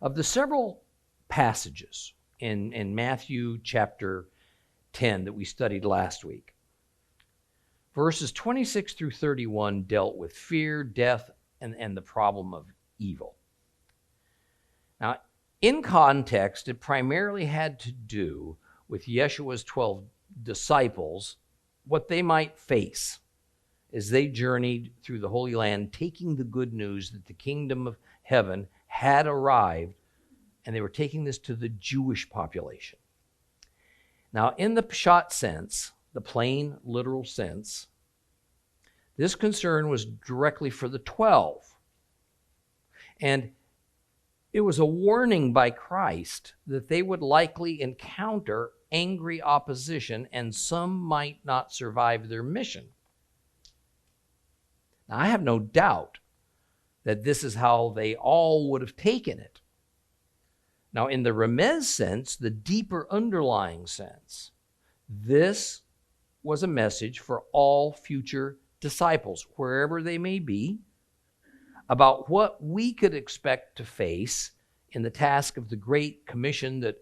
Of the several passages in Matthew chapter 10 that we studied last week, verses 26 through 31 dealt with fear, death, and the problem of evil. Now, in context, it primarily had to do with Yeshua's 12 disciples, what they might face as they journeyed through the Holy Land, taking the good news that the kingdom of heaven had arrived, and they were taking this to the Jewish population. Now, in the Pshat sense, the plain, literal sense, this concern was directly for the 12. And it was a warning by Christ that they would likely encounter angry opposition and some might not survive their mission. Now, I have no doubt that this is how they all would have taken it. Now, in the remez sense, the deeper underlying sense, this was a message for all future disciples, wherever they may be, about what we could expect to face in the task of the Great Commission that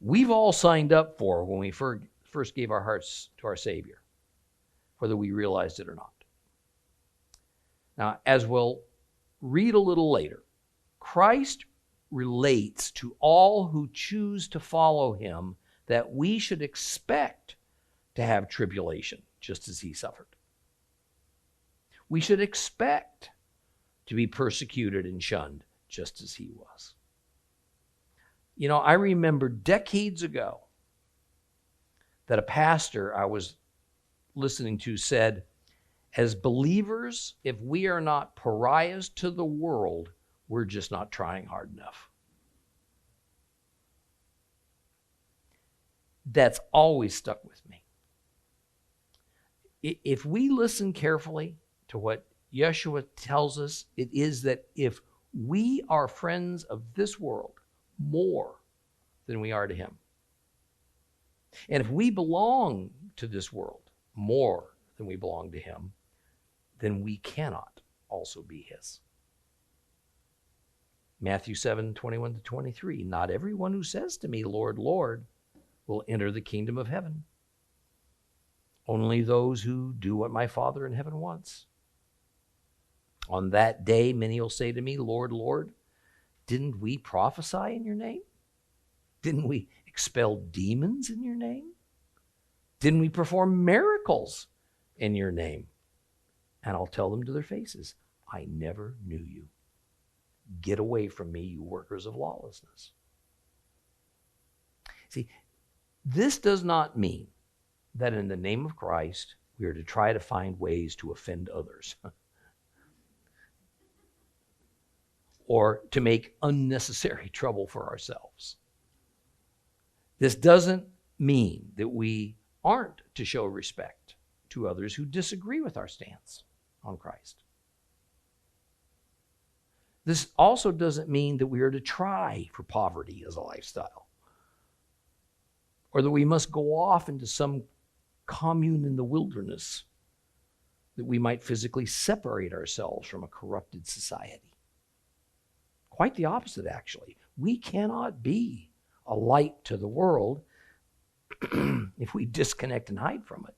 we've all signed up for when we first gave our hearts to our Savior, whether we realized it or not. Now, as we'll read a little later, Christ relates to all who choose to follow him that we should expect to have tribulation, just as he suffered. We should expect to be persecuted and shunned, just as he was. You know, I remember decades ago that a pastor I was listening to said, as believers, if we are not pariahs to the world, we're just not trying hard enough. That's always stuck with me. If we listen carefully to what Yeshua tells us, it is that if we are friends of this world more than we are to him, and if we belong to this world more than we belong to him, then we cannot also be his. Matthew 7:21-23, not everyone who says to me, Lord, Lord, will enter the kingdom of heaven. Only those who do what my Father in heaven wants. On that day, many will say to me, Lord, Lord, didn't we prophesy in your name? Didn't we expel demons in your name? Didn't we perform miracles in your name? And I'll tell them to their faces, I never knew you. Get away from me, you workers of lawlessness. See, this does not mean that in the name of Christ, we are to try to find ways to offend others or to make unnecessary trouble for ourselves. This doesn't mean that we aren't to show respect to others who disagree with our stance on Christ. This also doesn't mean that we are to try for poverty as a lifestyle, or that we must go off into some commune in the wilderness that we might physically separate ourselves from a corrupted society. Quite the opposite, actually. We cannot be a light to the world if we disconnect and hide from it.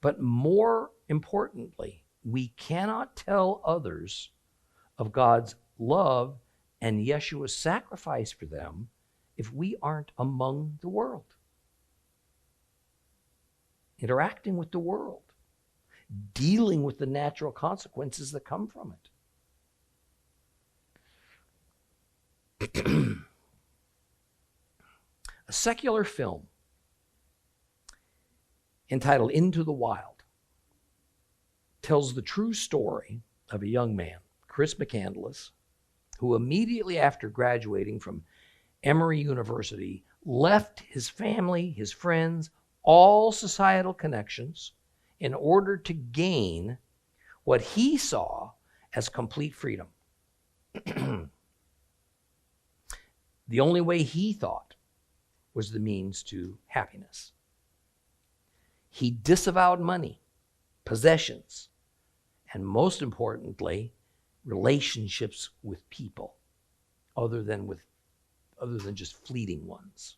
But more importantly, we cannot tell others of God's love and Yeshua's sacrifice for them if we aren't among the world, interacting with the world, dealing with the natural consequences that come from it. A secular film entitled Into the Wild tells the true story of a young man, Chris McCandless, who immediately after graduating from Emory University left his family, his friends, all societal connections in order to gain what he saw as complete freedom. The only way he thought was the means to happiness. He disavowed money, possessions, and most importantly, relationships with people other than just fleeting ones.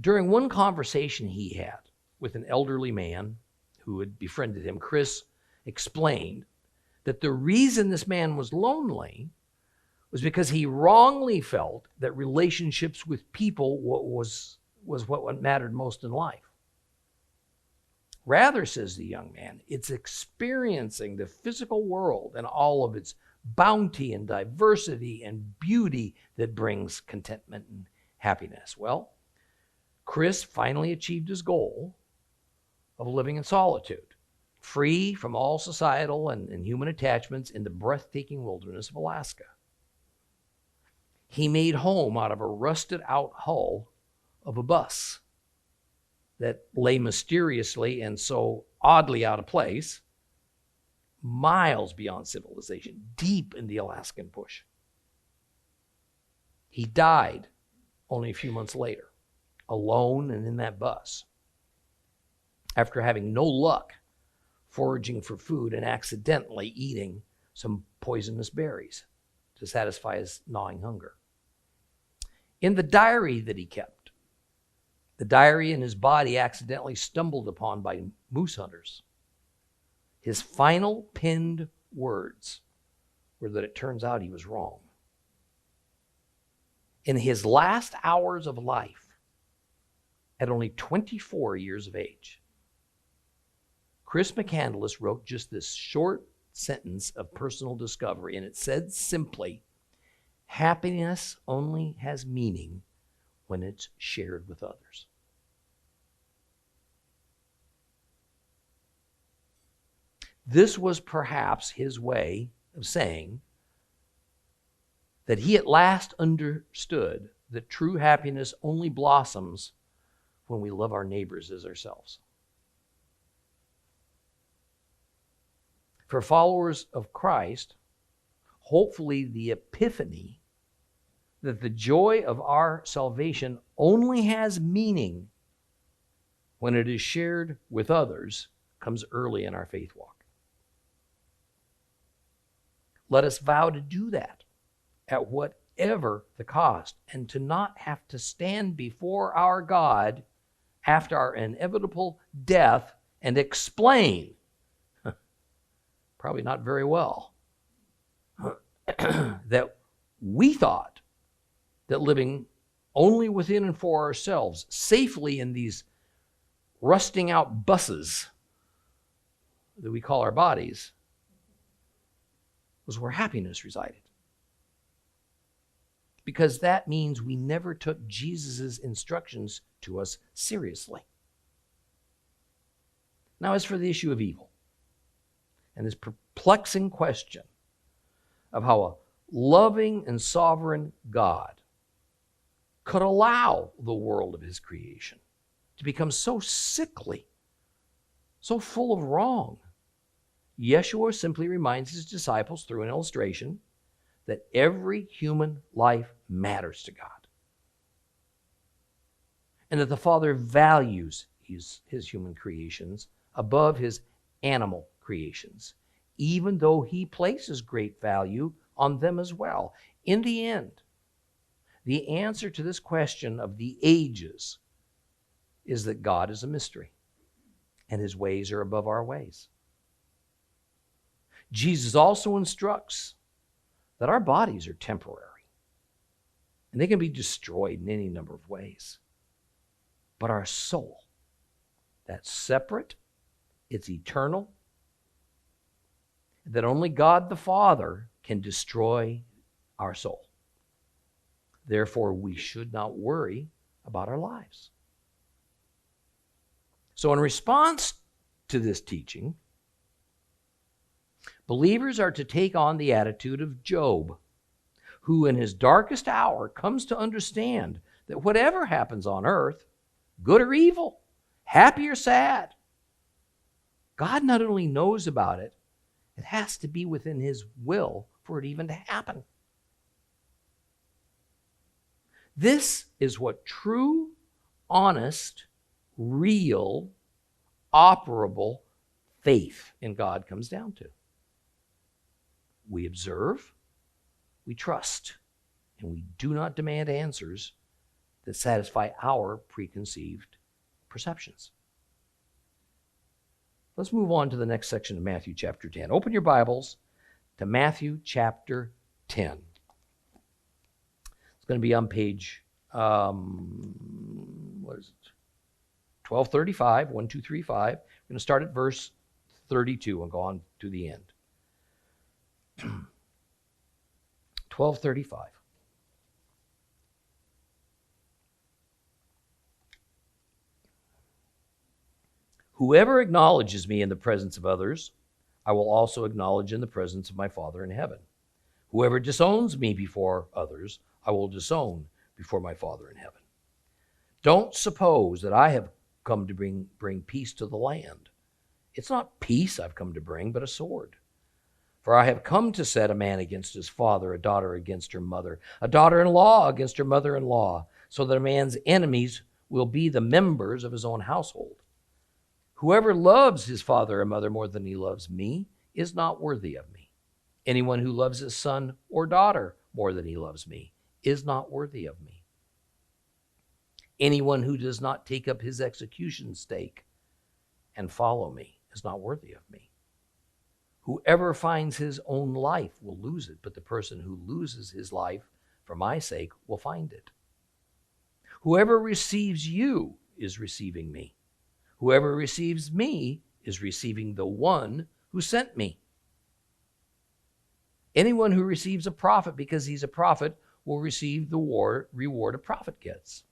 During one conversation he had with an elderly man who had befriended him, Chris explained that the reason this man was lonely was because he wrongly felt that relationships with people was what mattered most in life. Rather, says the young man, it's experiencing the physical world and all of its bounty and diversity and beauty that brings contentment and happiness. Well, Chris finally achieved his goal of living in solitude, free from all societal and human attachments in the breathtaking wilderness of Alaska. He made home out of a rusted out hull of a bus that lay mysteriously and so oddly out of place, miles beyond civilization, deep in the Alaskan bush. He died only a few months later, alone and in that bus, after having no luck foraging for food and accidentally eating some poisonous berries to satisfy his gnawing hunger. In the diary that he kept, the diary in his body accidentally stumbled upon by moose hunters, his final pinned words were that it turns out he was wrong. In his last hours of life, at only 24 years of age, Chris McCandless wrote just this short sentence of personal discovery, and it said simply, "Happiness only has meaning when it's shared with others." This was perhaps his way of saying that he at last understood that true happiness only blossoms when we love our neighbors as ourselves. For followers of Christ, hopefully the epiphany that the joy of our salvation only has meaning when it is shared with others comes early in our faith walk. Let us vow to do that at whatever the cost, and to not have to stand before our God after our inevitable death and explain, probably not very well, that we thought that living only within and for ourselves, safely in these rusting out buses that we call our bodies, was where happiness resided. Because that means we never took Jesus' instructions to us seriously. Now, as for the issue of evil, and this perplexing question of how a loving and sovereign God could allow the world of his creation to become so sickly, so full of wrong, Yeshua simply reminds his disciples through an illustration that every human life matters to God, and that the Father values his human creations above his animal creations, even though he places great value on them as well. In the end, the answer to this question of the ages is that God is a mystery, and his ways are above our ways. Jesus also instructs that our bodies are temporary, and they can be destroyed in any number of ways. But our soul, that's separate, it's eternal, that only God the Father can destroy our soul. Therefore, we should not worry about our lives. So in response to this teaching, believers are to take on the attitude of Job, who in his darkest hour comes to understand that whatever happens on earth, good or evil, happy or sad, God not only knows about it, it has to be within his will for it even to happen. This is what true, honest, real, operable faith in God comes down to. We observe, we trust, and we do not demand answers that satisfy our preconceived perceptions. Let's move on to the next section of Matthew chapter 10. Open your Bibles to Matthew chapter 10. It's going to be on page, 1235, 1235. We're going to start at verse 32 and go on to the end. 1235. Whoever acknowledges me in the presence of others, I will also acknowledge in the presence of my Father in heaven. Whoever disowns me before others, I will disown before my Father in heaven. Don't suppose that I have come to bring peace to the land. It's not peace I've come to bring, but a sword. For I have come to set a man against his father, a daughter against her mother, a daughter-in-law against her mother-in-law, so that a man's enemies will be the members of his own household. Whoever loves his father or mother more than he loves me is not worthy of me. Anyone who loves his son or daughter more than he loves me is not worthy of me. Anyone who does not take up his execution stake and follow me is not worthy of me. Whoever finds his own life will lose it, but the person who loses his life for my sake will find it. Whoever receives you is receiving me. Whoever receives me is receiving the one who sent me. Anyone who receives a prophet because he's a prophet will receive the reward a prophet gets.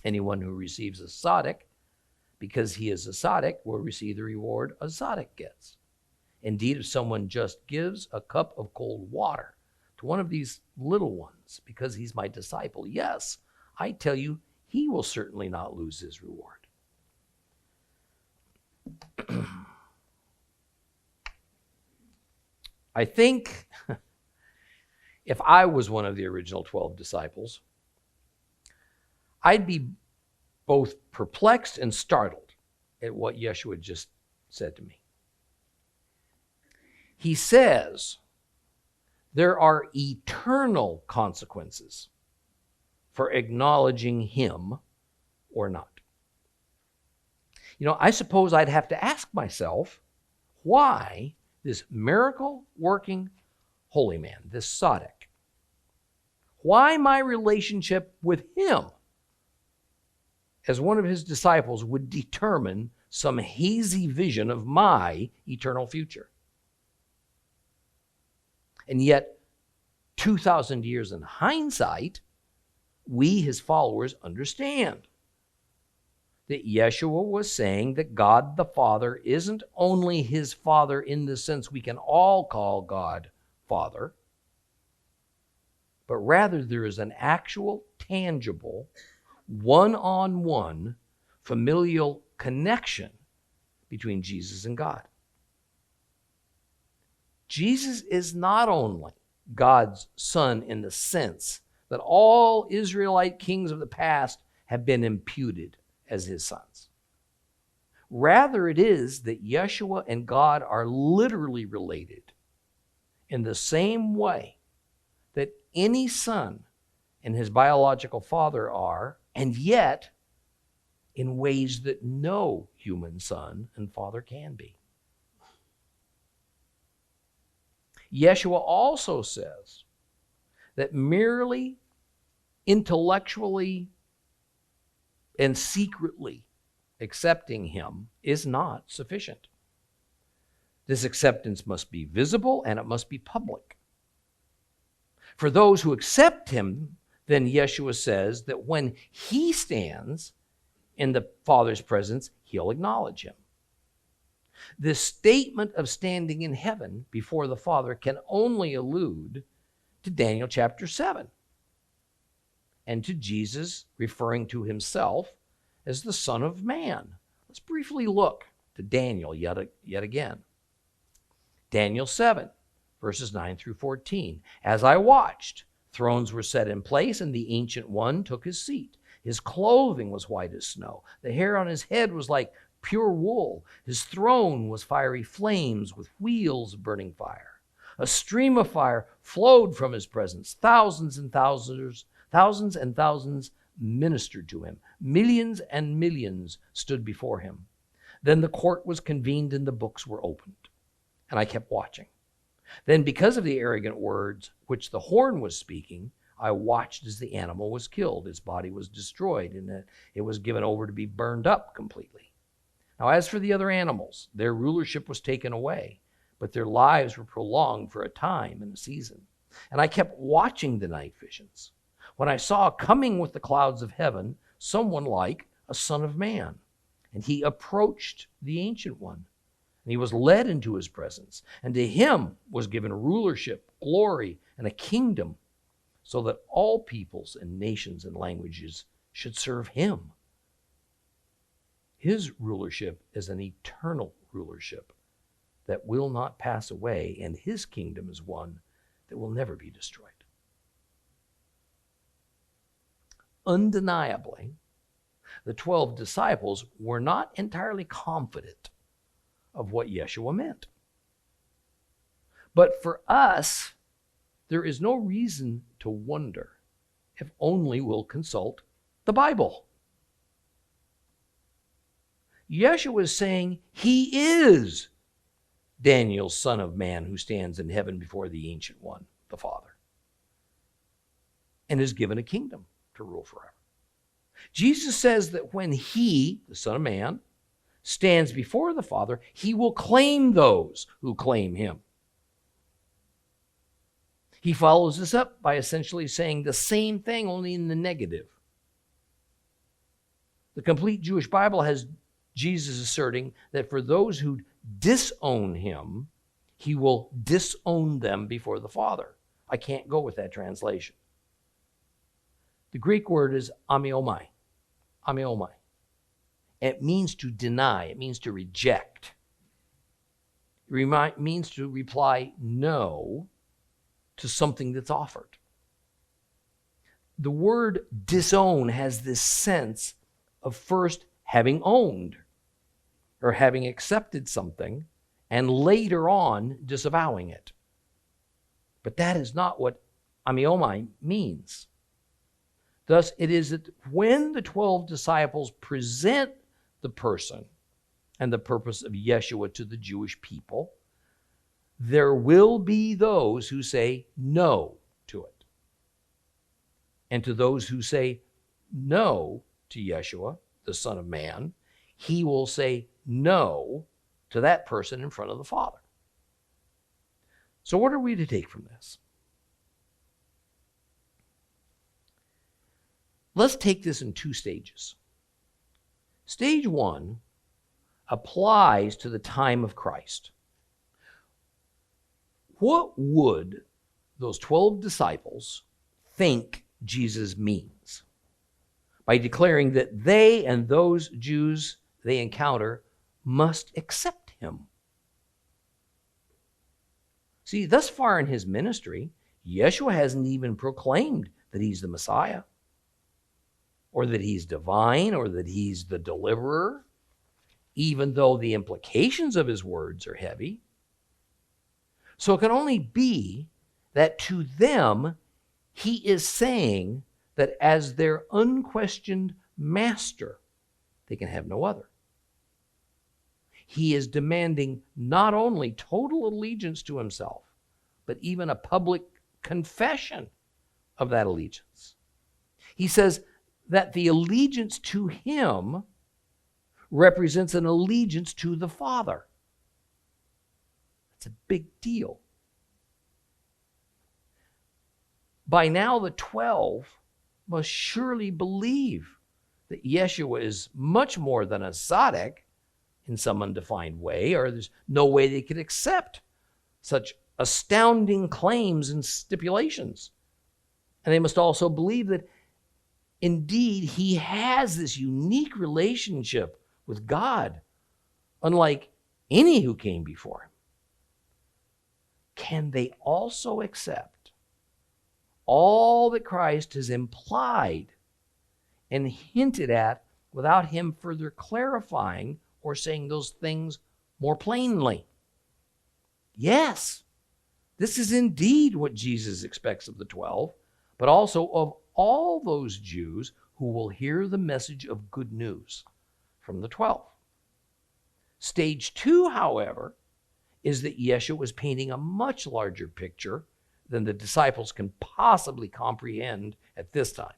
Anyone who receives a tzaddik because he is a tzaddik will receive the reward a tzaddik gets. Indeed, if someone just gives a cup of cold water to one of these little ones because he's my disciple, yes, I tell you, he will certainly not lose his reward. I think if I was one of the original 12 disciples, I'd be both perplexed and startled at what Yeshua just said to me. He says there are eternal consequences for acknowledging him or not. I suppose I'd have to ask myself why this miracle-working holy man, this tzaddik, why my relationship with him as one of his disciples would determine some hazy vision of my eternal future. And yet, 2,000 years in hindsight, we, his followers, understand that Yeshua was saying that God the Father isn't only his Father in the sense we can all call God Father, but rather there is an actual, tangible, one-on-one familial connection between Jesus and God. Jesus is not only God's Son in the sense that all Israelite kings of the past have been imputed as his sons. Rather, it is that Yeshua and God are literally related in the same way that any son and his biological father are, and yet in ways that no human son and father can be. Yeshua also says that merely intellectually and secretly accepting him is not sufficient. This acceptance must be visible and it must be public. For those who accept him, then Yeshua says that when he stands in the Father's presence, he'll acknowledge him. This statement of standing in heaven before the Father can only allude to Daniel chapter 7 and to Jesus referring to himself as the Son of Man. Let's briefly look to Daniel yet again. Daniel 7, verses 9 through 14. As I watched, thrones were set in place, and the Ancient One took his seat. His clothing was white as snow. The hair on his head was like pure wool. His throne was fiery flames with wheels of burning fire. A stream of fire flowed from his presence. Thousands and thousands ministered to him. Millions and millions stood before him. Then the court was convened and the books were opened. And I kept watching. Then, because of the arrogant words which the horn was speaking, I watched as the animal was killed. His body was destroyed, and it was given over to be burned up completely. Now, as for the other animals, their rulership was taken away, but their lives were prolonged for a time and a season. And I kept watching the night visions, when I saw coming with the clouds of heaven someone like a son of man. And he approached the Ancient One, and he was led into his presence. And to him was given rulership, glory, and a kingdom, so that all peoples and nations and languages should serve him. His rulership is an eternal rulership that will not pass away, and his kingdom is one that will never be destroyed. Undeniably, the 12 disciples were not entirely confident of what Yeshua meant. But for us, there is no reason to wonder, if only we'll consult the Bible. Yeshua is saying he is Daniel's Son of Man who stands in heaven before the Ancient One, the Father, and is given a kingdom to rule forever. Jesus says that when he, the Son of Man, stands before the Father, he will claim those who claim him. He follows this up by essentially saying the same thing, only in the negative. The complete Jewish Bible has Jesus asserting that for those who disown him, he will disown them before the Father. I can't go with that translation. The Greek word is amiomai. Amiomai. It means to deny. It means to reject. It means to reply no to something that's offered. The word disown has this sense of first having owned or having accepted something and later on disavowing it. But that is not what amiomai means. Thus, it is that when the 12 disciples present the person and the purpose of Yeshua to the Jewish people, there will be those who say no to it. And to those who say no to Yeshua, the Son of Man, he will say no to that person in front of the Father. So what are we to take from this? Let's take this in two stages. Stage one applies to the time of Christ. What would those 12 disciples think Jesus means by declaring that they and those Jews they encounter must accept him? See, thus far in his ministry, Yeshua hasn't even proclaimed that he's the Messiah, or that he's divine, or that he's the deliverer, even though the implications of his words are heavy. So it can only be that to them, he is saying that as their unquestioned master, they can have no other. He is demanding not only total allegiance to himself, but even a public confession of that allegiance. He says that the allegiance to him represents an allegiance to the Father. It's a big deal. By now, the 12 must surely believe that Yeshua is much more than a tzaddik in some undefined way, or there's no way they could accept such astounding claims and stipulations. And they must also believe that indeed he has this unique relationship with God, unlike any who came before him. Can they also accept all that Christ has implied and hinted at without him further clarifying or saying those things more plainly? Yes. This is indeed what Jesus expects of the 12, but also of all those Jews who will hear the message of good news from the 12. Stage 2, however, is that Yeshua is painting a much larger picture than the disciples can possibly comprehend at this time.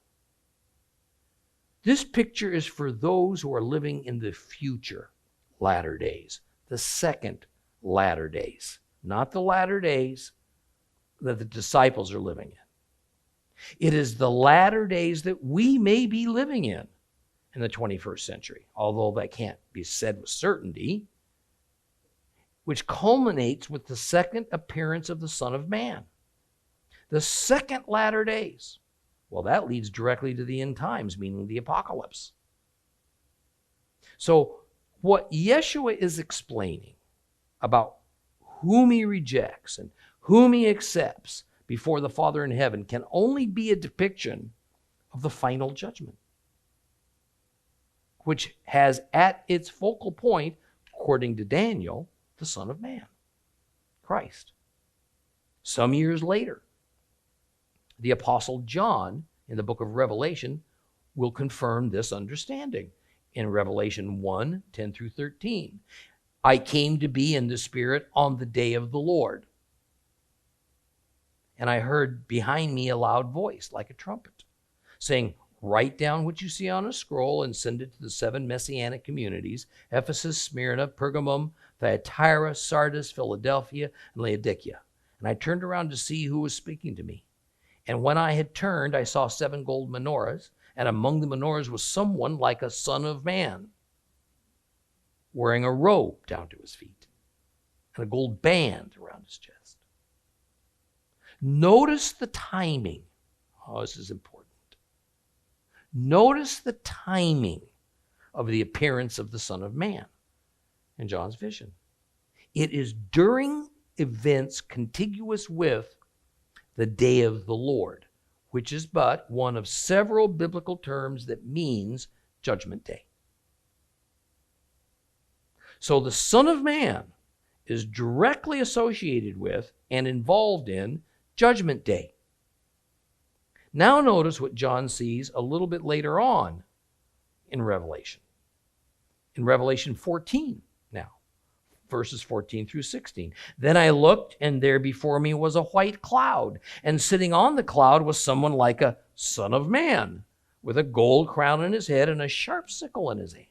This picture is for those who are living in the future latter days, the second latter days, not the latter days that the disciples are living in. It is the latter days that we may be living in the 21st century, although that can't be said with certainty, which culminates with the second appearance of the Son of Man. The second latter days. Well, that leads directly to the end times, meaning the apocalypse. So what Yeshua is explaining about whom he rejects and whom he accepts before the Father in heaven can only be a depiction of the final judgment, which has at its focal point, according to Daniel, the Son of Man, Christ. Some years later, the Apostle John in the book of Revelation will confirm this understanding in Revelation 1, 10 through 13. I came to be in the Spirit on the day of the Lord. And I heard behind me a loud voice like a trumpet saying, write down what you see on a scroll and send it to the 7 messianic communities, Ephesus, Smyrna, Pergamum, Thyatira, Sardis, Philadelphia, and Laodicea. And I turned around to see who was speaking to me. And when I had turned, I saw 7 gold menorahs, and among the menorahs was someone like a son of man, wearing a robe down to his feet and a gold band around his chest. Notice the timing. Oh, this is important. Notice the timing of the appearance of the Son of Man in John's vision. It is during events contiguous with the day of the Lord, which is but one of several biblical terms that means judgment day. So the Son of Man is directly associated with and involved in judgment day. Now notice what John sees a little bit later on in Revelation. In Revelation 14 now, verses 14 through 16. Then I looked, and there before me was a white cloud, and sitting on the cloud was someone like a son of man, with a gold crown on his head and a sharp sickle in his hand.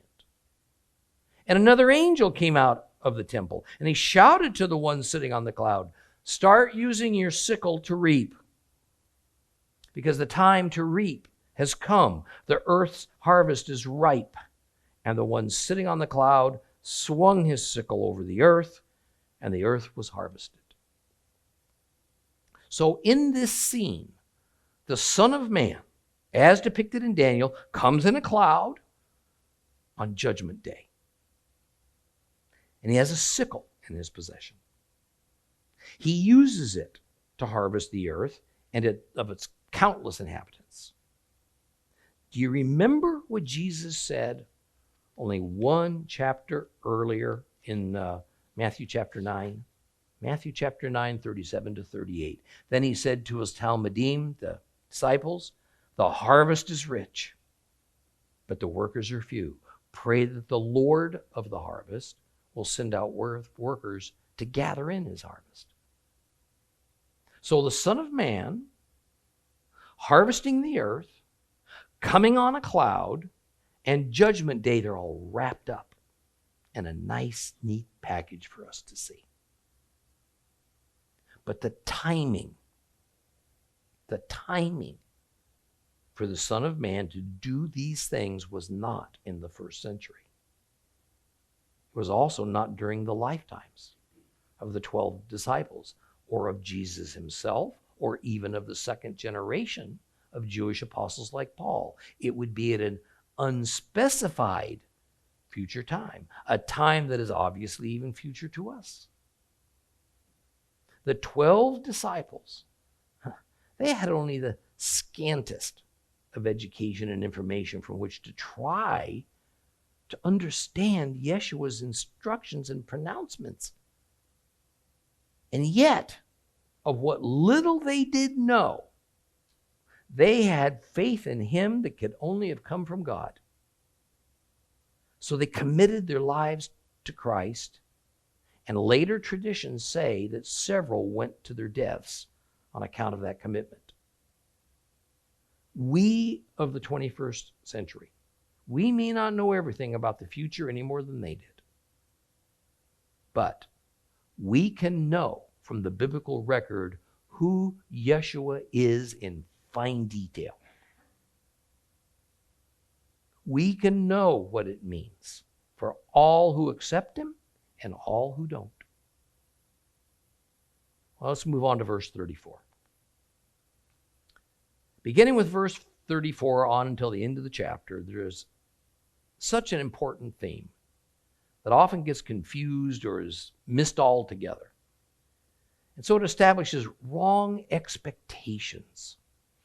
And another angel came out of the temple, and he shouted to the one sitting on the cloud, start using your sickle to reap, because the time to reap has come. The earth's harvest is ripe. And the one sitting on the cloud swung his sickle over the earth, and the earth was harvested. So in this scene, the Son of Man, as depicted in Daniel, comes in a cloud on Judgment Day. And he has a sickle in his possession. He uses it to harvest the earth and of its countless inhabitants. Do you remember what Jesus said only one chapter earlier in Matthew chapter 9? Matthew chapter 9, 37 to 38. Then he said to his Talmudim, the disciples, the harvest is rich, but the workers are few. Pray that the Lord of the harvest will send out workers to gather in his harvest. So the Son of Man, harvesting the earth, coming on a cloud, and Judgment Day, they're all wrapped up in a nice, neat package for us to see. But the timing for the Son of Man to do these things was not in the first century. It was also not during the lifetimes of the 12 disciples or of Jesus himself, or even of the second generation of Jewish apostles like Paul. It would be at an unspecified future time, a time that is obviously even future to us. The 12 disciples, they had only the scantest of education and information from which to try to understand Yeshua's instructions and pronouncements. And yet, of what little they did know, they had faith in him that could only have come from God. So they committed their lives to Christ, and later traditions say that several went to their deaths on account of that commitment. We of the 21st century, we may not know everything about the future any more than they did. But we can know from the biblical record who Yeshua is in fine detail. We can know what it means for all who accept him and all who don't. Well, let's move on to verse 34. Beginning with verse 34 on until the end of the chapter, there's such an important theme that often gets confused or is missed altogether. And so it establishes wrong expectations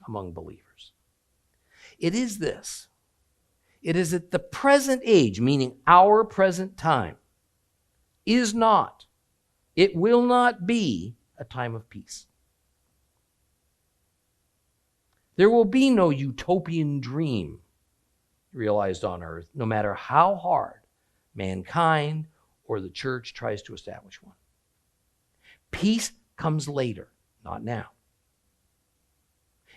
among believers. It is this. It is that the present age, meaning our present time, is not, it will not be a time of peace. There will be no utopian dream realized on earth, no matter how hard mankind or the church tries to establish one. Peace comes later, not now.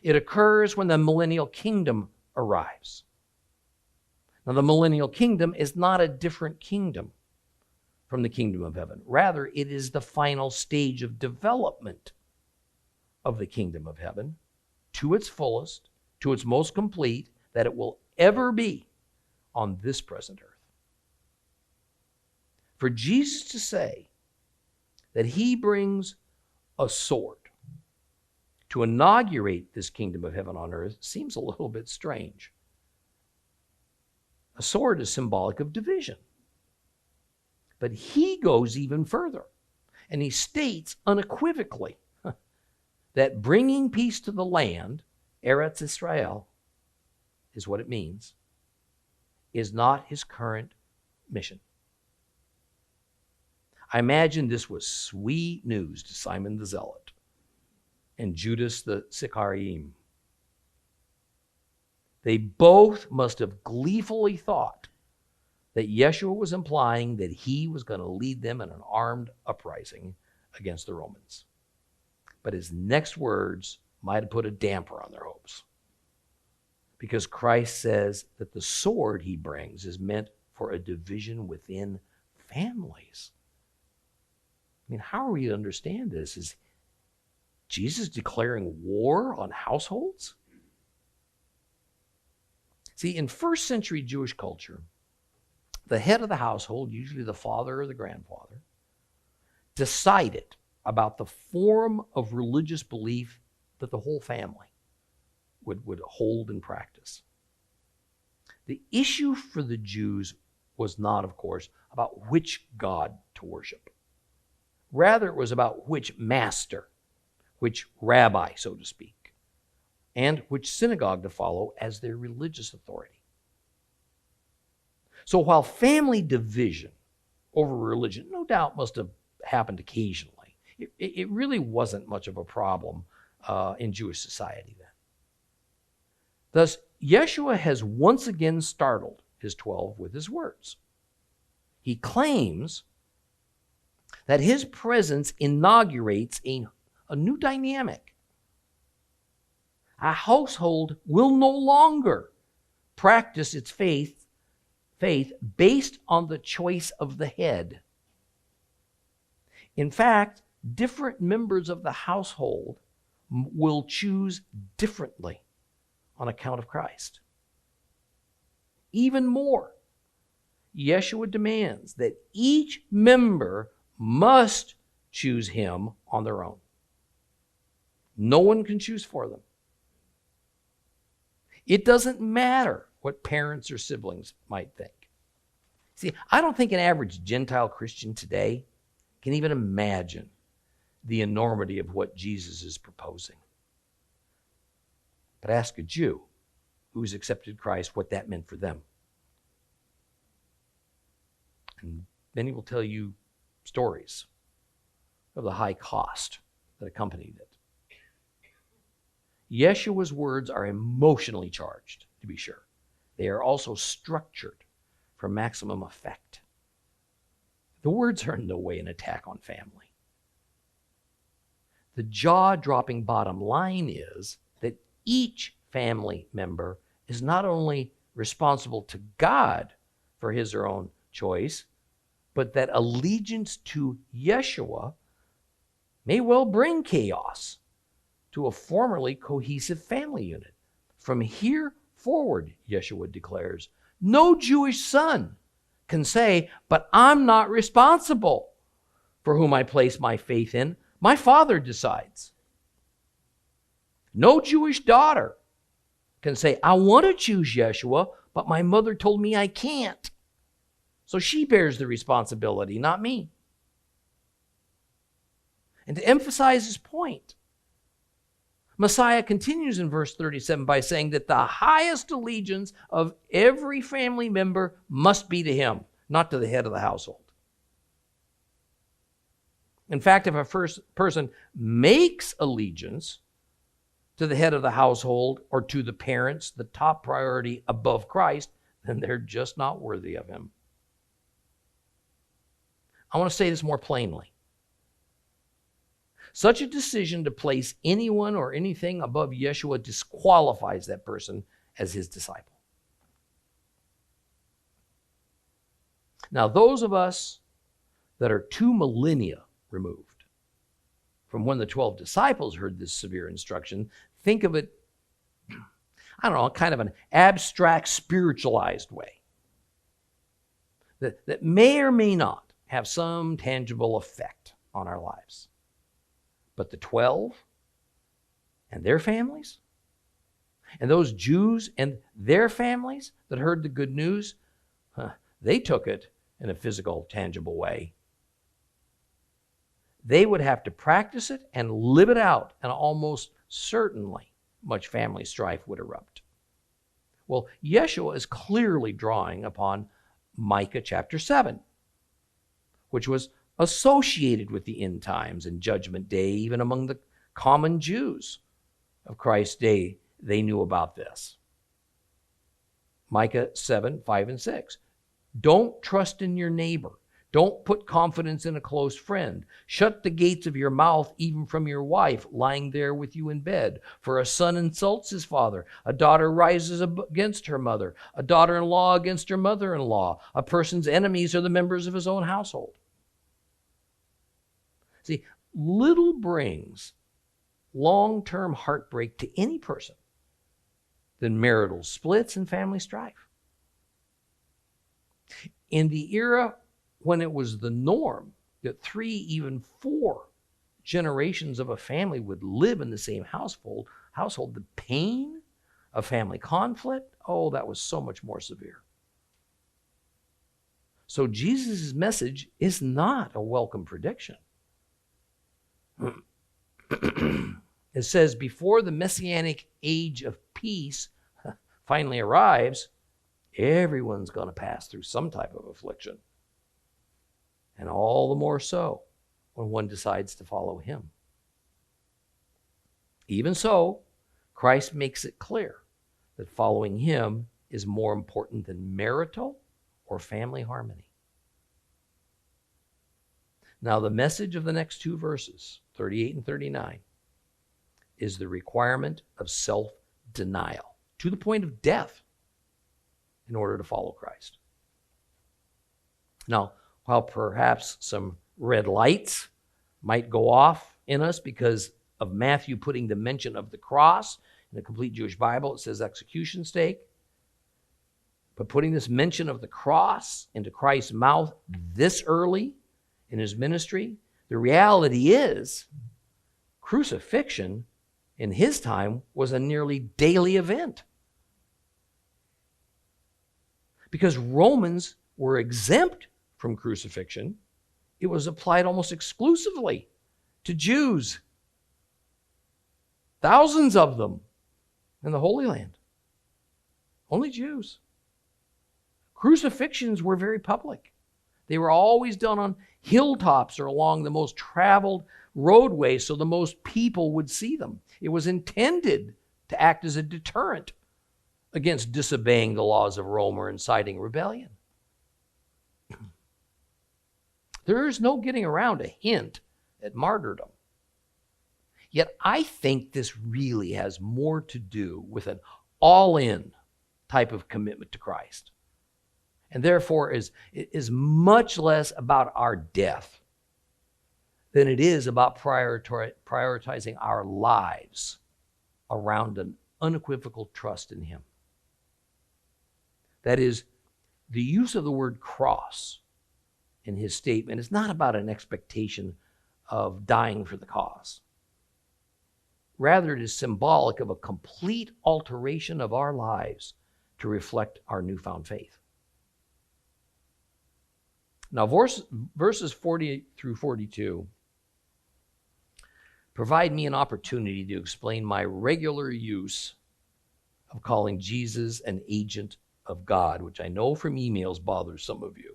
It occurs when the millennial kingdom arrives. Now, the millennial kingdom is not a different kingdom from the kingdom of heaven. Rather, it is the final stage of development of the kingdom of heaven to its fullest, to its most complete, that it will ever be on this present earth. For Jesus to say that he brings a sword to inaugurate this kingdom of heaven on earth seems a little bit strange. A sword is symbolic of division. But he goes even further, and he states unequivocally that bringing peace to the land, Eretz Israel, is what it means, is not his current mission. I imagine this was sweet news to Simon the Zealot and Judas the Sicarim. They both must have gleefully thought that Yeshua was implying that he was going to lead them in an armed uprising against the Romans. But his next words might have put a damper on their hopes, because Christ says that the sword he brings is meant for a division within families. I mean, how are we to understand this? Is Jesus declaring war on households? See, in first century Jewish culture, the head of the household, usually the father or the grandfather, decided about the form of religious belief that the whole family would hold and practice. The issue for the Jews was not, of course, about which God to worship. Rather, it was about which master, which rabbi, so to speak, and which synagogue to follow as their religious authority. So while family division over religion no doubt must have happened occasionally, it really wasn't much of a problem in Jewish society then. Thus, Yeshua has once again startled his 12 with his words. He claims that his presence inaugurates a new dynamic. A household will no longer practice its faith based on the choice of the head. In fact, different members of the household will choose differently on account of Christ. Even more, Yeshua demands that each member must choose him on their own. No one can choose for them. It doesn't matter what parents or siblings might think. See, I don't think an average Gentile Christian today can even imagine the enormity of what Jesus is proposing. But ask a Jew who's accepted Christ what that meant for them. And many will tell you stories of the high cost that accompanied it. Yeshua's words are emotionally charged, to be sure. They are also structured for maximum effect. The words are in no way an attack on family. The jaw-dropping bottom line is that each family member is not only responsible to God for his or her own choice, but that allegiance to Yeshua may well bring chaos to a formerly cohesive family unit. From here forward, Yeshua declares, no Jewish son can say, but I'm not responsible for whom I place my faith in. My Father decides. No Jewish daughter can say, I want to choose Yeshua, but my mother told me I can't. So she bears the responsibility, not me. And to emphasize his point, Messiah continues in verse 37 by saying that the highest allegiance of every family member must be to him, not to the head of the household. In fact, if a first person makes allegiance to the head of the household or to the parents, the top priority above Christ, then they're just not worthy of him. I want to say this more plainly. Such a decision to place anyone or anything above Yeshua disqualifies that person as his disciple. Now, those of us that are 2 millennia removed from when the 12 disciples heard this severe instruction, think of it, I don't know, kind of an abstract, spiritualized way that may or may not have some tangible effect on our lives. But the 12 and their families, and those Jews and their families that heard the good news, they took it in a physical, tangible way. They would have to practice it and live it out, and almost certainly much family strife would erupt. Well, Yeshua is clearly drawing upon Micah chapter 7, which was associated with the end times and judgment day. Even among the common Jews of Christ's day, they knew about this. Micah 7, 5 and 6. Don't trust in your neighbor. Don't put confidence in a close friend. Shut the gates of your mouth even from your wife lying there with you in bed. For a son insults his father. A daughter rises against her mother. A daughter-in-law against her mother-in-law. A person's enemies are the members of his own household. See, little brings long-term heartbreak to any person than marital splits and family strife. In the era when it was the norm that 3, even 4 generations of a family would live in the same household, the pain of family conflict, oh, that was so much more severe. So Jesus' message is not a welcome prediction. It says, before the messianic age of peace finally arrives, everyone's going to pass through some type of affliction. And all the more so when one decides to follow him. Even so, Christ makes it clear that following him is more important than marital or family harmony. Now, the message of the next 2 verses, 38 and 39, is the requirement of self-denial to the point of death in order to follow Christ. Now, while perhaps some red lights might go off in us because of Matthew putting the mention of the cross in the complete Jewish Bible, it says execution stake. But putting this mention of the cross into Christ's mouth this early in his ministry, the reality is crucifixion in his time was a nearly daily event. Because Romans were exempt from crucifixion, it was applied almost exclusively to Jews. Thousands of them in the Holy Land. Only Jews. Crucifixions were very public. They were always done on hilltops or along the most traveled roadways so the most people would see them. It was intended to act as a deterrent against disobeying the laws of Rome or inciting rebellion. There is no getting around a hint at martyrdom. Yet I think this really has more to do with an all-in type of commitment to Christ, and therefore is much less about our death than it is about prioritizing our lives around an unequivocal trust in Him. That is, the use of the word cross in his statement is not about an expectation of dying for the cause. Rather, it is symbolic of a complete alteration of our lives to reflect our newfound faith. Now, verses 40 through 42 provide me an opportunity to explain my regular use of calling Jesus an agent of God, which I know from emails bothers some of you.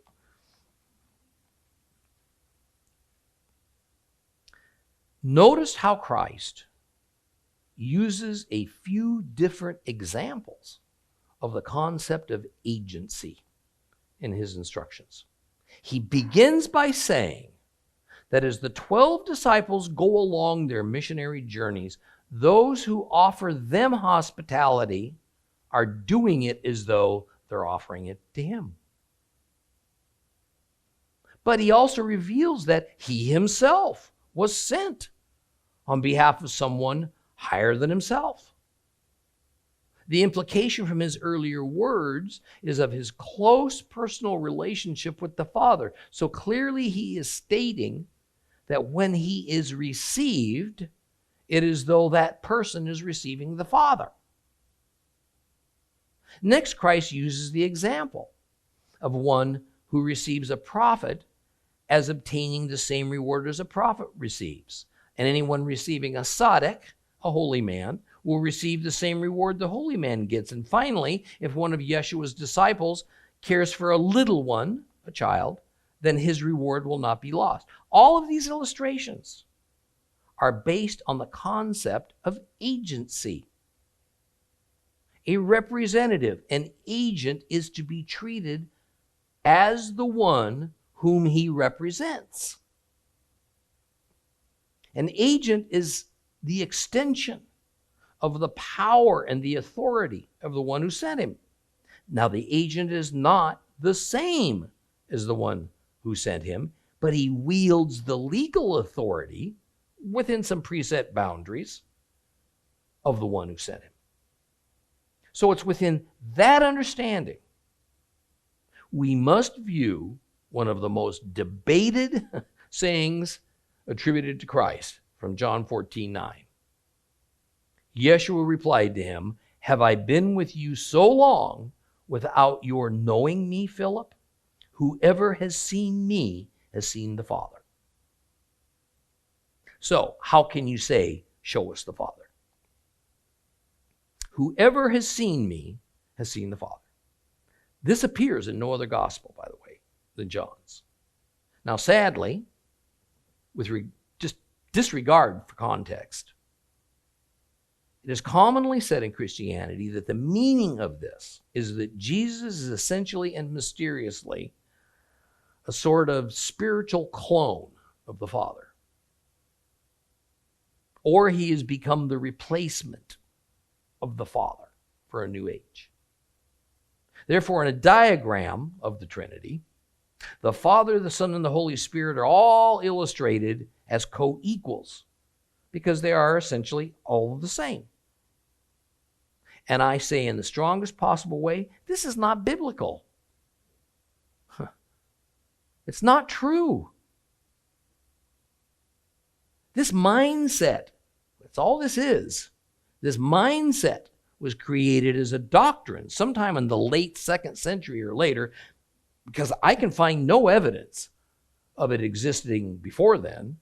Notice how Christ uses a few different examples of the concept of agency in his instructions. He begins by saying that as the 12 disciples go along their missionary journeys, those who offer them hospitality are doing it as though they're offering it to him. But he also reveals that he himself was sent on behalf of someone higher than himself. The implication from his earlier words is of his close personal relationship with the Father. So clearly he is stating that when he is received, it is though that person is receiving the Father. Next, Christ uses the example of one who receives a prophet as obtaining the same reward as a prophet receives. And anyone receiving a tzaddik, a holy man, will receive the same reward the holy man gets. And finally, if one of Yeshua's disciples cares for a little one, a child, then his reward will not be lost. All of these illustrations are based on the concept of agency. A representative, an agent, is to be treated as the one whom he represents. An agent is the extension of the power and the authority of the one who sent him. Now, the agent is not the same as the one who sent him, but he wields the legal authority within some preset boundaries of the one who sent him. So it's within that understanding we must view one of the most debated sayings attributed to Christ from John 14:9. Yeshua replied to him, "Have I been with you so long without your knowing me, Philip? Whoever has seen me has seen the Father." So, how can you say, "Show us the Father"? Whoever has seen me has seen the Father. This appears in no other gospel, by the way, than John's. Now, sadly, with just disregard for context, it is commonly said in Christianity that the meaning of this is that Jesus is essentially and mysteriously a sort of spiritual clone of the Father. Or he has become the replacement of the Father for a new age. Therefore, in a diagram of the Trinity, the Father, the Son, and the Holy Spirit are all illustrated as co-equals because they are essentially all the same. And I say in the strongest possible way, this is not biblical. It's not true. This mindset, that's all this is. This mindset was created as a doctrine sometime in the late 2nd century or later, because I can find no evidence of it existing before then,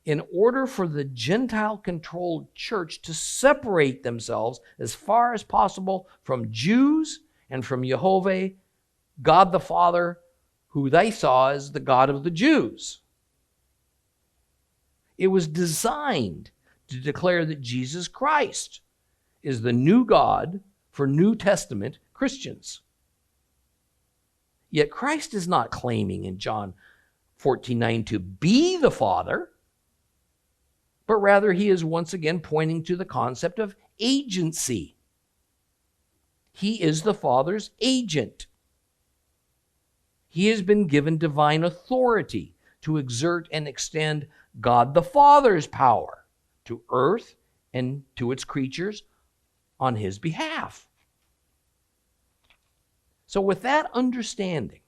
in order for the Gentile-controlled church to separate themselves as far as possible from Jews and from Jehovah, God the Father, who they saw as the God of the Jews. It was designed to declare that Jesus Christ is the new God for New Testament Christians. Yet Christ is not claiming in John 14:9 to be the Father, but rather he is once again pointing to the concept of agency. He is the Father's agent. He has been given divine authority to exert and extend God the Father's power to earth and to its creatures on his behalf. So with that understanding,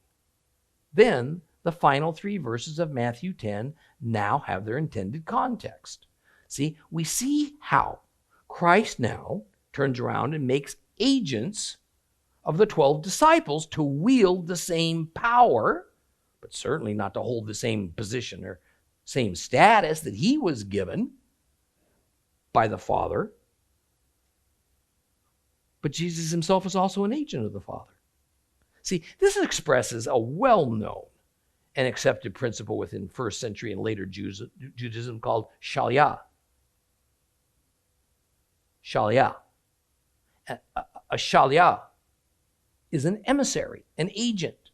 then the final 3 verses of Matthew 10 now have their intended context. See, we see how Christ now turns around and makes agents of the 12 disciples to wield the same power, but certainly not to hold the same position or same status that he was given by the Father. But Jesus himself is also an agent of the Father. See, this expresses a well-known and accepted principle within first century and later Judaism called Shalia. Shalia. A Shalia is an emissary, an agent.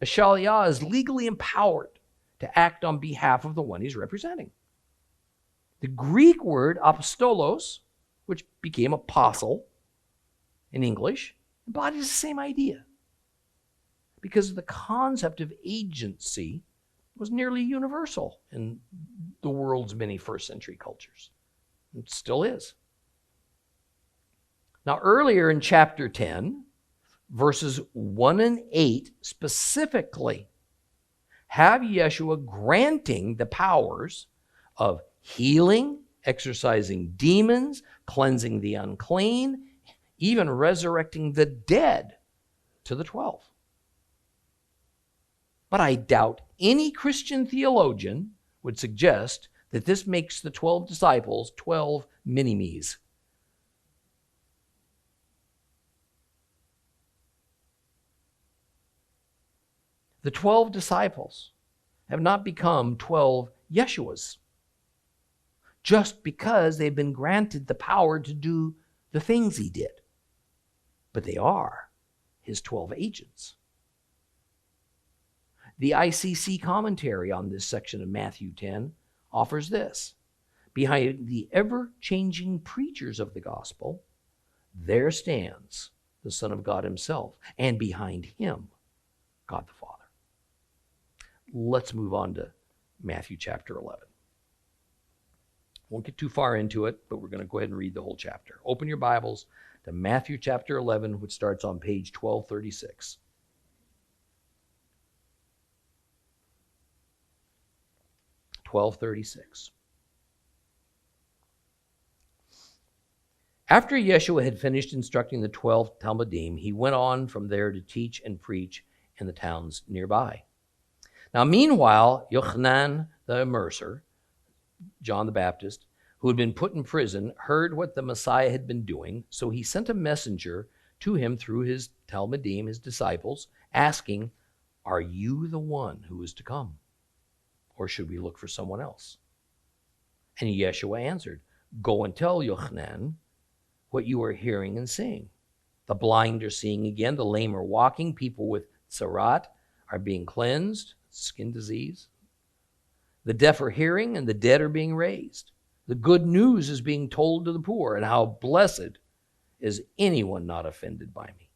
A Shalia is legally empowered to act on behalf of the one he's representing. The Greek word apostolos, which became apostle in English, embodies the same idea, because the concept of agency was nearly universal in the world's many first century cultures. It still is. Now, earlier in chapter 10, verses 1 and 8 specifically have Yeshua granting the powers of healing, exorcising demons, cleansing the unclean, even resurrecting the dead to the 12. But I doubt any Christian theologian would suggest that this makes the 12 disciples 12 mini-me's. The 12 disciples have not become 12 Yeshuas just because they've been granted the power to do the things he did. But they are his 12 agents. The ICC commentary on this section of Matthew 10 offers this: behind the ever-changing preachers of the gospel, there stands the Son of God himself, and behind him, God the Father. Let's move on to Matthew chapter 11. Won't get too far into it, but we're going to go ahead and read the whole chapter. Open your Bibles to Matthew chapter 11, which starts on page 1236. After Yeshua had finished instructing the 12 Talmudim, he went on from there to teach and preach in the towns nearby. Now, meanwhile, Yochanan the Immerser, John the Baptist, who had been put in prison, heard what the Messiah had been doing, so he sent a messenger to him through his Talmudim, his disciples, asking, "Are you the one who is to come, or should we look for someone else?" And Yeshua answered, "Go and tell Yochanan what you are hearing and seeing. The blind are seeing again, the lame are walking, people with tzara'at are being cleansed," skin disease. "The deaf are hearing, and the dead are being raised. The good news is being told to the poor, and how blessed is anyone not offended by me."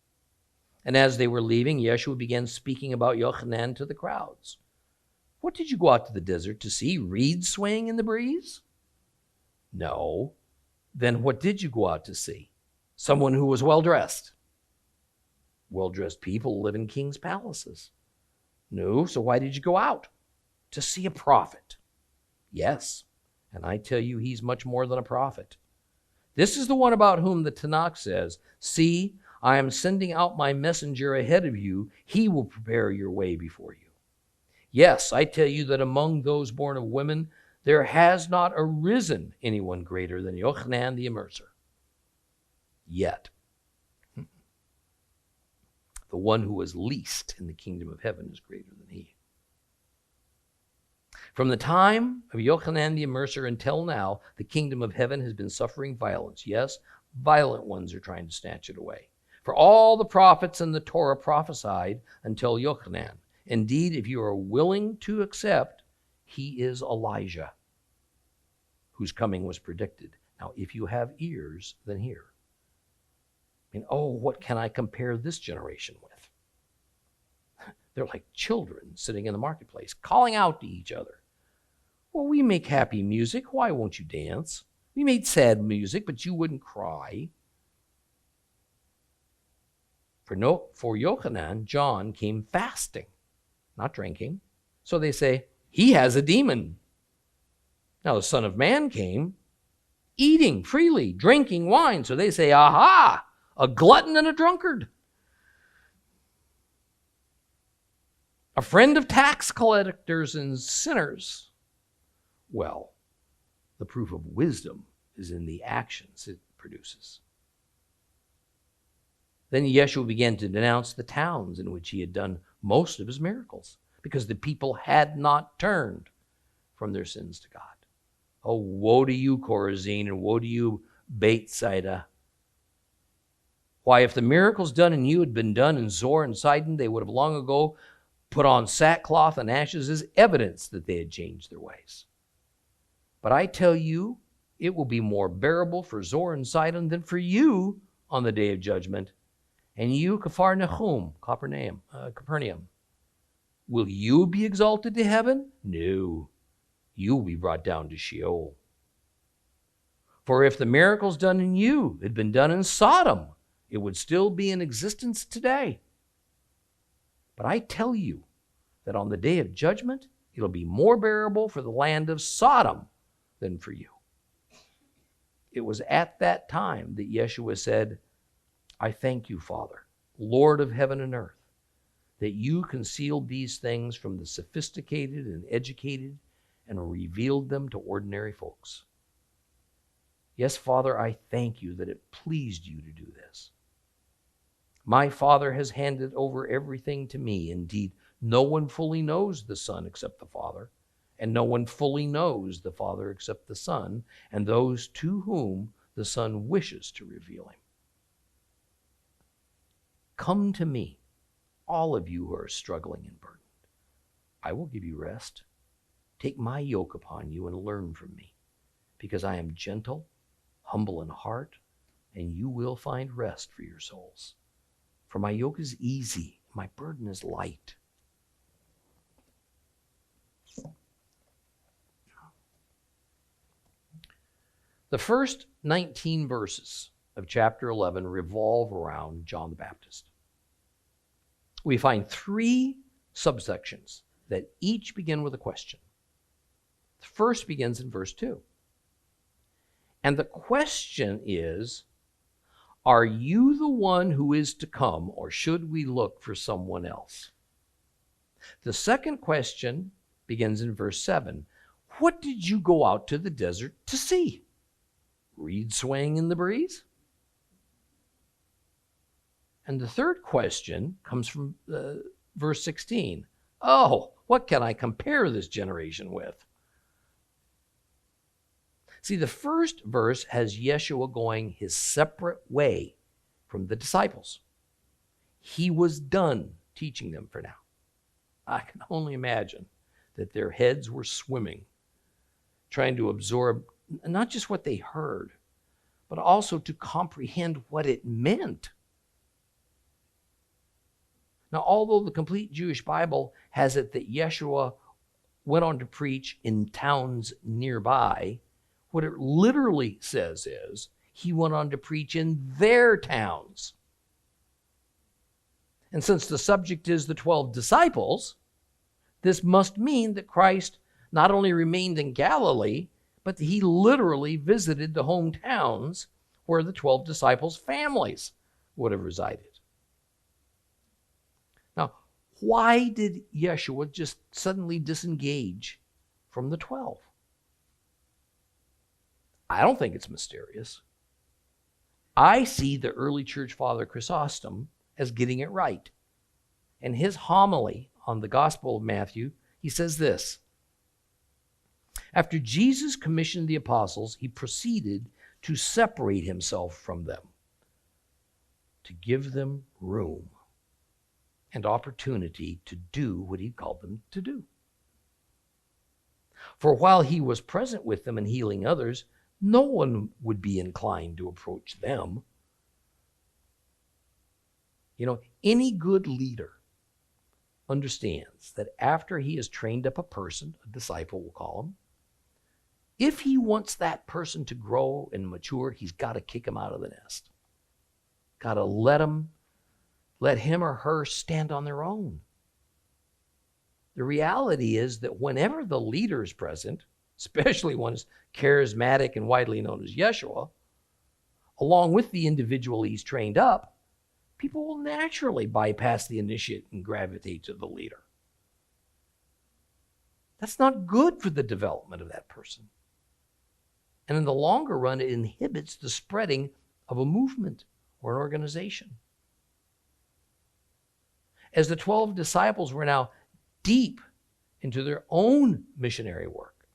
And as they were leaving, Yeshua began speaking about Yochanan to the crowds. "What did you go out to the desert to see? Reeds swaying in the breeze? No. Then what did you go out to see? Someone who was well-dressed? Well-dressed people live in kings' palaces. No, so why did you go out? To see a prophet. Yes, and I tell you, he's much more than a prophet. This is the one about whom the Tanakh says, 'See, I am sending out my messenger ahead of you. He will prepare your way before you.' Yes, I tell you that among those born of women, there has not arisen anyone greater than Yochanan the Immerser. Yet, the the one who was least in the kingdom of heaven is greater than he. From the time of Yochanan the Immerser until now, the kingdom of heaven has been suffering violence. Yes, violent ones are trying to snatch it away. For all the prophets and the Torah prophesied until Yochanan. Indeed, if you are willing to accept, he is Elijah, whose coming was predicted. Now, if you have ears, then hear. Oh, what can I compare this generation with? They're like children sitting in the marketplace, calling out to each other. Well, we make happy music. Why won't you dance? We made sad music, but you wouldn't cry. For Yochanan, John came fasting, not drinking. So they say, he has a demon. Now the Son of Man came eating freely, drinking wine. So they say, aha, a glutton and a drunkard. A friend of tax collectors and sinners. Well, the proof of wisdom is in the actions it produces. Then Yeshua began to denounce the towns in which he had done most of his miracles, because the people had not turned from their sins to God. Oh, woe to you, Chorazin, and woe to you, Bethsaida. Why, if the miracles done in you had been done in Zor and Sidon, they would have long ago put on sackcloth and ashes as evidence that they had changed their ways. But I tell you, it will be more bearable for Zor and Sidon than for you on the day of judgment. And you, Capernaum, will you be exalted to heaven? No, you will be brought down to Sheol. For if the miracles done in you had been done in Sodom, it would still be in existence today. But I tell you that on the day of judgment, it'll be more bearable for the land of Sodom than for you. It was at that time that Yeshua said, I thank you, Father, Lord of heaven and earth, that you concealed these things from the sophisticated and educated and revealed them to ordinary folks. Yes, Father, I thank you that it pleased you to do this. My Father has handed over everything to me. Indeed, no one fully knows the Son except the Father, and no one fully knows the Father except the Son, and those to whom the Son wishes to reveal him. Come to me, all of you who are struggling and burdened. I will give you rest. Take my yoke upon you and learn from me, because I am gentle, humble in heart, and you will find rest for your souls. For my yoke is easy, my burden is light. The first 19 verses of chapter 11 revolve around John the Baptist. We find 3 subsections that each begin with a question. The first begins in verse 2. And the question is, are you the one who is to come, or should we look for someone else? The second question begins in verse 7. What did you go out to the desert to see? Reed swaying in the breeze? And the third question comes from verse 16. Oh, what can I compare this generation with? See, the first verse has Yeshua going his separate way from the disciples. He was done teaching them for now. I can only imagine that their heads were swimming, trying to absorb not just what they heard, but also to comprehend what it meant. Now, although the complete Jewish Bible has it that Yeshua went on to preach in towns nearby, what it literally says is he went on to preach in their towns. And since the subject is the 12 disciples, this must mean that Christ not only remained in Galilee, but he literally visited the hometowns where the 12 disciples' families would have resided. Now, why did Yeshua just suddenly disengage from the 12? I don't think it's mysterious. I see the early church father Chrysostom as getting it right. in his homily on the Gospel of Matthew, he says this: after Jesus commissioned the apostles, he proceeded to separate himself from them, to give them room and opportunity to do what he called them to do. For while he was present with them and healing others, no one would be inclined to approach them. You know, any good leader understands that after he has trained up a person, a disciple we'll call him, if he wants that person to grow and mature, he's got to kick him out of the nest. Got to let him or her stand on their own. The reality is that whenever the leader is present, especially one as charismatic and widely known as Yeshua, along with the individual he's trained up, people will naturally bypass the initiate and gravitate to the leader. That's not good for the development of that person. And in the longer run, it inhibits the spreading of a movement or an organization. As the 12 disciples were now deep into their own missionary work,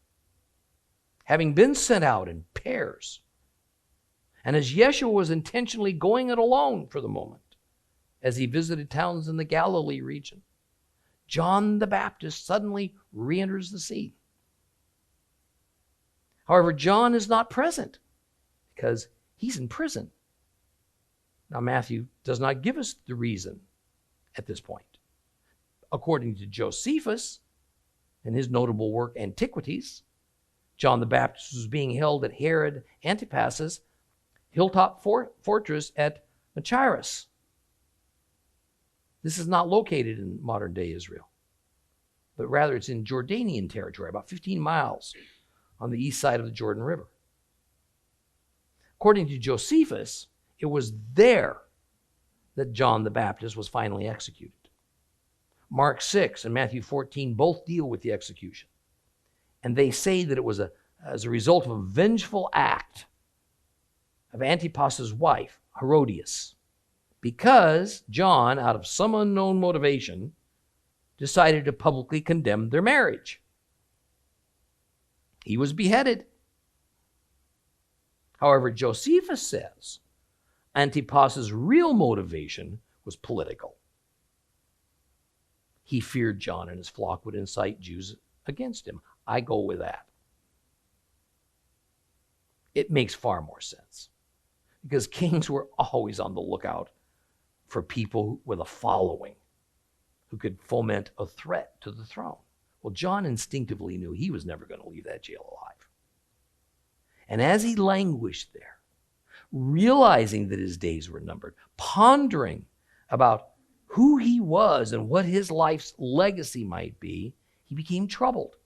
having been sent out in pairs, and as Yeshua was intentionally going it alone for the moment, as he visited towns in the Galilee region, John the Baptist suddenly re-enters the scene. However, John is not present because he's in prison. Now, Matthew does not give us the reason at this point. According to Josephus, in his notable work Antiquities, John the Baptist was being held at Herod Antipas's hilltop fortress at Machaerus. This is not located in modern-day Israel, but rather it's in Jordanian territory, about 15 miles on the east side of the Jordan River. According to Josephus, it was there that John the Baptist was finally executed. Mark 6 and Matthew 14 both deal with the execution. And they say that it was as a result of a vengeful act of Antipas's wife, Herodias, because John, out of some unknown motivation, decided to publicly condemn their marriage. He was beheaded. However, Josephus says Antipas's real motivation was political. He feared John and his flock would incite Jews against him. I go with that. It makes far more sense because kings were always on the lookout for people with a following who could foment a threat to the throne. Well, John instinctively knew he was never going to leave that jail alive. And as he languished there, realizing that his days were numbered, pondering about who he was and what his life's legacy might be, he became troubled.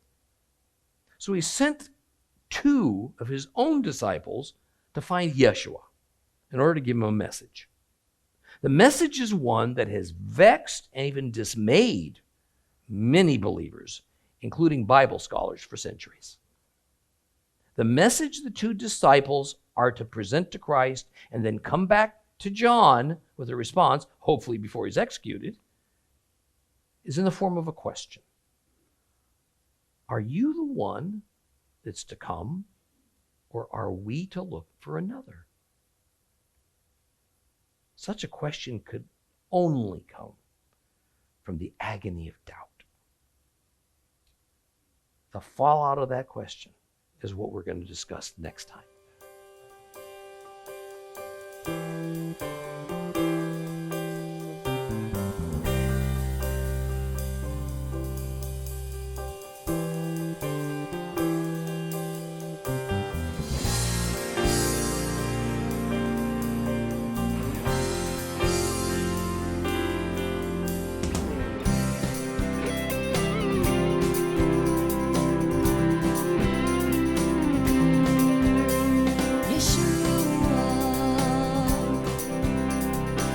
So he sent 2 of his own disciples to find Yeshua in order to give him a message. The message is one that has vexed and even dismayed many believers, including Bible scholars, for centuries. The message the 2 disciples are to present to Christ and then come back to John with a response, hopefully before he's executed, is in the form of a question. Are you the one that's to come, or are we to look for another? Such a question could only come from the agony of doubt. The fallout of that question is what we're going to discuss next time.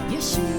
Yeshua,